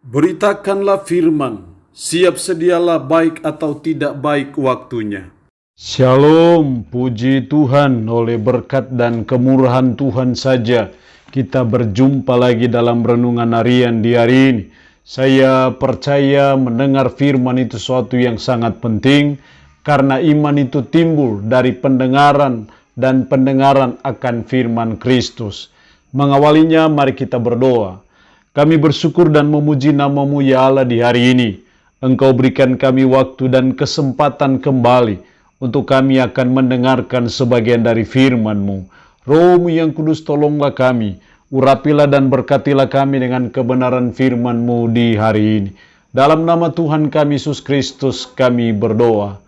Beritakanlah firman, siap sedialah baik atau tidak baik waktunya. Shalom, puji Tuhan, oleh berkat dan kemurahan Tuhan saja kita berjumpa lagi dalam renungan harian di hari ini. Saya percaya mendengar firman itu suatu yang sangat penting, karena iman itu timbul dari pendengaran dan pendengaran akan firman Kristus. Mengawalinya, mari kita berdoa. Kami bersyukur dan memuji nama-Mu ya Allah di hari ini. Engkau berikan kami waktu dan kesempatan kembali untuk kami akan mendengarkan sebagian dari firman-Mu. Roh-Mu yang kudus, tolonglah kami. Urapilah dan berkatilah kami dengan kebenaran firman-Mu di hari ini. Dalam nama Tuhan kami Yesus Kristus kami berdoa.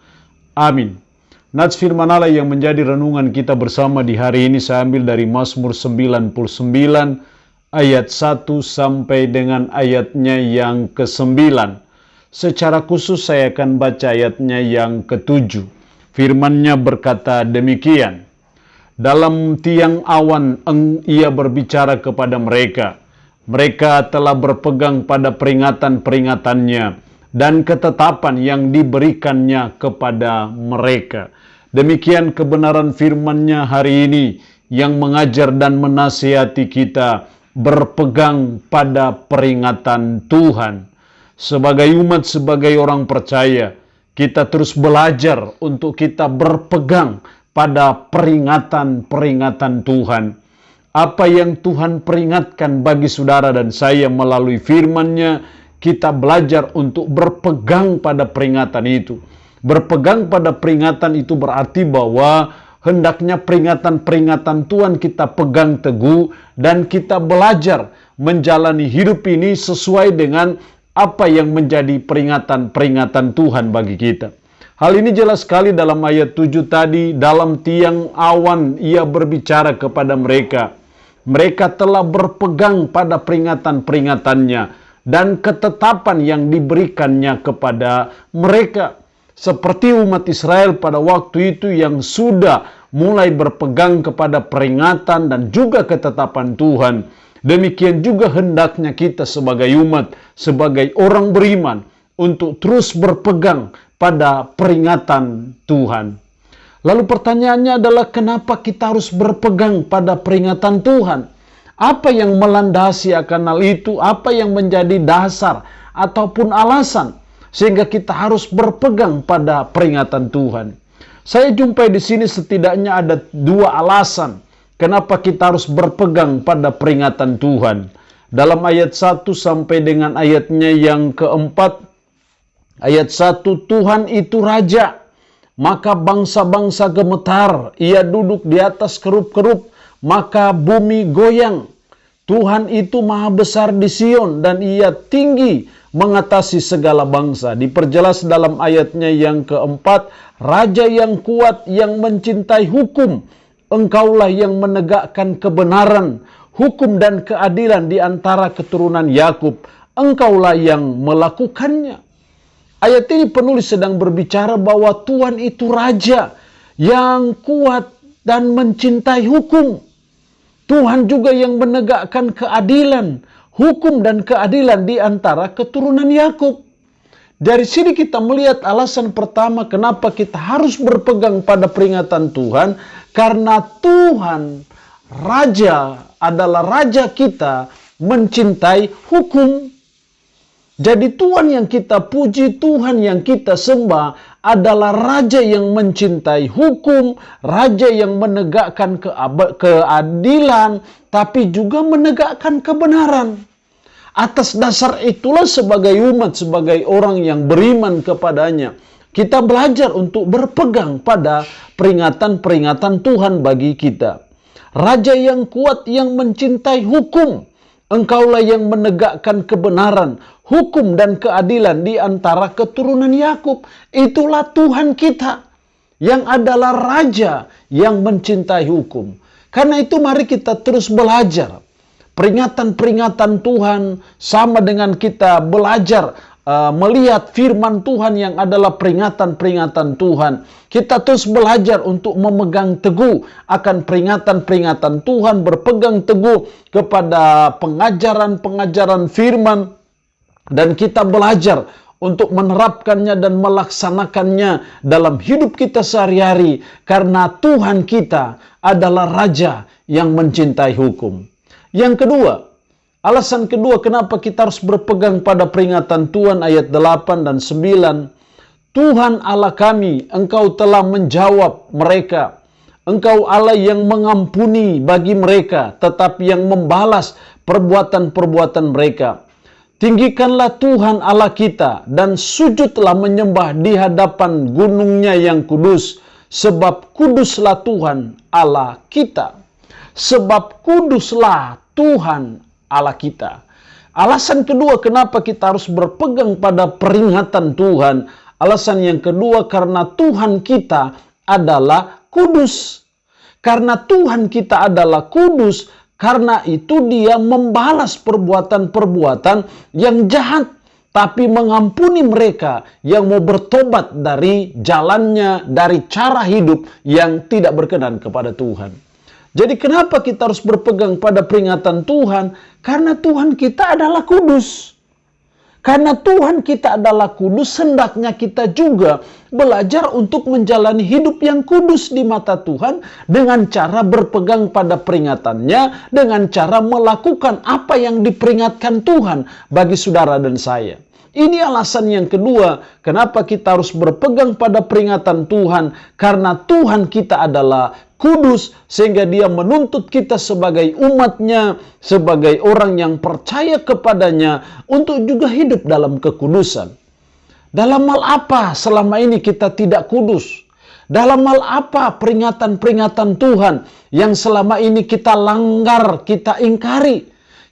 Amin. Nats firman Allah yang menjadi renungan kita bersama di hari ini saya ambil dari Mazmur 99 ayat 1 sampai dengan ayatnya yang ke-9. Secara khusus saya akan baca ayatnya yang ke-7. Firman-Nya berkata demikian. Dalam tiang awan Ia berbicara kepada mereka. Mereka telah berpegang pada peringatan-peringatannya dan ketetapan yang diberikannya kepada mereka. Demikian kebenaran firman-Nya hari ini yang mengajar dan menasihati kita berpegang pada peringatan Tuhan. Sebagai umat, sebagai orang percaya, kita terus belajar untuk kita berpegang pada peringatan-peringatan Tuhan. Apa yang Tuhan peringatkan bagi saudara dan saya melalui firman-Nya, kita belajar untuk berpegang pada peringatan itu. Berpegang pada peringatan itu berarti bahwa hendaknya peringatan-peringatan Tuhan kita pegang teguh dan kita belajar menjalani hidup ini sesuai dengan apa yang menjadi peringatan-peringatan Tuhan bagi kita. Hal ini jelas sekali dalam ayat 7 tadi, dalam tiang awan Ia berbicara kepada mereka. Mereka telah berpegang pada peringatan-peringatannya dan ketetapan yang diberikannya kepada mereka. Seperti umat Israel pada waktu itu yang sudah mulai berpegang kepada peringatan dan juga ketetapan Tuhan. Demikian juga hendaknya kita sebagai umat, sebagai orang beriman, untuk terus berpegang pada peringatan Tuhan. Lalu pertanyaannya adalah, kenapa kita harus berpegang pada peringatan Tuhan? Apa yang melandasi akan hal itu? Apa yang menjadi dasar ataupun alasan sehingga kita harus berpegang pada peringatan Tuhan? Saya jumpai di sini setidaknya ada dua alasan kenapa kita harus berpegang pada peringatan Tuhan. Dalam ayat 1 sampai dengan ayatnya yang keempat, ayat 1, Tuhan itu Raja, maka bangsa-bangsa gemetar, Ia duduk di atas kerup-kerup, maka bumi goyang. Tuhan itu maha besar di Sion dan Ia tinggi mengatasi segala bangsa. Diperjelas dalam ayatnya yang keempat, Raja yang kuat yang mencintai hukum, Engkaulah yang menegakkan kebenaran, hukum dan keadilan di antara keturunan Yakub, Engkaulah yang melakukannya. Ayat ini penulis sedang berbicara bahwa Tuhan itu Raja yang kuat dan mencintai hukum. Tuhan juga yang menegakkan keadilan, hukum dan keadilan di antara keturunan Yakub. Dari sini kita melihat alasan pertama kenapa kita harus berpegang pada peringatan Tuhan, karena Tuhan Raja adalah Raja kita mencintai hukum. Jadi Tuhan yang kita puji, Tuhan yang kita sembah adalah Raja yang mencintai hukum, Raja yang menegakkan keadilan, tapi juga menegakkan kebenaran. Atas dasar itulah sebagai umat, sebagai orang yang beriman kepadanya, kita belajar untuk berpegang pada peringatan-peringatan Tuhan bagi kita. Raja yang kuat yang mencintai hukum, Engkaulah yang menegakkan kebenaran, hukum dan keadilan di antara keturunan Yakub. Itulah Tuhan kita yang adalah Raja yang mencintai hukum. Karena itu mari kita terus belajar. Peringatan-peringatan Tuhan sama dengan kita belajar melihat firman Tuhan yang adalah peringatan-peringatan Tuhan. Kita terus belajar untuk memegang teguh akan peringatan-peringatan Tuhan, berpegang teguh kepada pengajaran-pengajaran firman Dan kita belajar untuk menerapkannya dan melaksanakannya dalam hidup kita sehari-hari. Karena Tuhan kita adalah Raja yang mencintai hukum. Yang kedua, alasan kedua kenapa kita harus berpegang pada peringatan Tuhan ayat 8 dan 9. Tuhan Allah kami, Engkau telah menjawab mereka. Engkau Allah yang mengampuni bagi mereka, tetapi yang membalas perbuatan-perbuatan mereka. Tinggikanlah Tuhan Allah kita dan sujudlah menyembah di hadapan gunungnya yang kudus. Sebab kuduslah Tuhan Allah kita. Sebab kuduslah Tuhan Allah kita. Alasan kedua kenapa kita harus berpegang pada peringatan Tuhan. Alasan yang kedua karena Tuhan kita adalah kudus. Karena Tuhan kita adalah kudus, karena itu Dia membalas perbuatan-perbuatan yang jahat, tapi mengampuni mereka yang mau bertobat dari jalannya, dari cara hidup yang tidak berkenan kepada Tuhan. Jadi kenapa kita harus berpegang pada peringatan Tuhan? Karena Tuhan kita adalah kudus. Karena Tuhan kita adalah kudus, hendaknya kita juga belajar untuk menjalani hidup yang kudus di mata Tuhan dengan cara berpegang pada peringatannya, dengan cara melakukan apa yang diperingatkan Tuhan bagi saudara dan saya. Ini alasan yang kedua, kenapa kita harus berpegang pada peringatan Tuhan, karena Tuhan kita adalah kudus, sehingga Dia menuntut kita sebagai umatnya, sebagai orang yang percaya kepadanya, untuk juga hidup dalam kekudusan. Dalam hal apa selama ini kita tidak kudus? Dalam hal apa peringatan-peringatan Tuhan yang selama ini kita langgar, kita ingkari?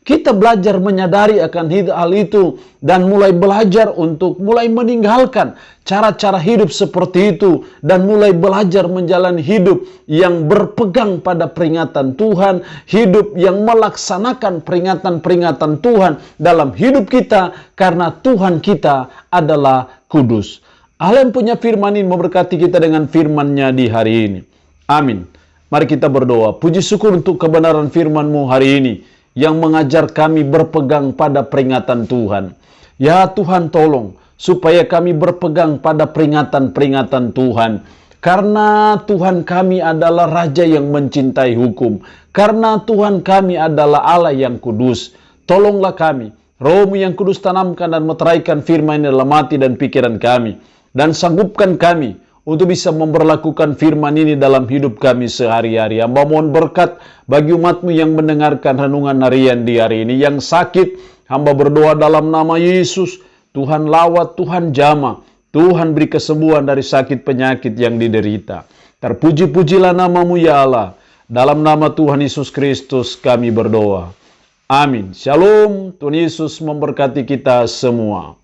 Kita belajar menyadari akan hal itu dan mulai belajar untuk mulai meninggalkan cara-cara hidup seperti itu dan mulai belajar menjalani hidup yang berpegang pada peringatan Tuhan, hidup yang melaksanakan peringatan-peringatan Tuhan dalam hidup kita karena Tuhan kita adalah kudus. Allah yang punya firman ini memberkati kita dengan firman-Nya di hari ini. Amin. Mari kita berdoa. Puji syukur untuk kebenaran firman-Mu hari ini yang mengajar kami berpegang pada peringatan Tuhan. Ya Tuhan, tolong supaya kami berpegang pada peringatan-peringatan Tuhan. Karena Tuhan kami adalah Raja yang mencintai hukum. Karena Tuhan kami adalah Allah yang kudus. Tolonglah kami, Roh-Mu yang kudus tanamkan dan meteraikan firman dalam hati dan pikiran kami. Dan sanggupkan kami untuk bisa memperlakukan firman ini dalam hidup kami sehari-hari. Hamba mohon berkat bagi umat-Mu yang mendengarkan renungan harian di hari ini. Yang sakit, hamba berdoa dalam nama Yesus. Tuhan lawat, Tuhan jamah. Tuhan beri kesembuhan dari sakit penyakit yang diderita. Terpuji-pujilah nama-Mu ya Allah. Dalam nama Tuhan Yesus Kristus kami berdoa. Amin. Shalom. Tuhan Yesus memberkati kita semua.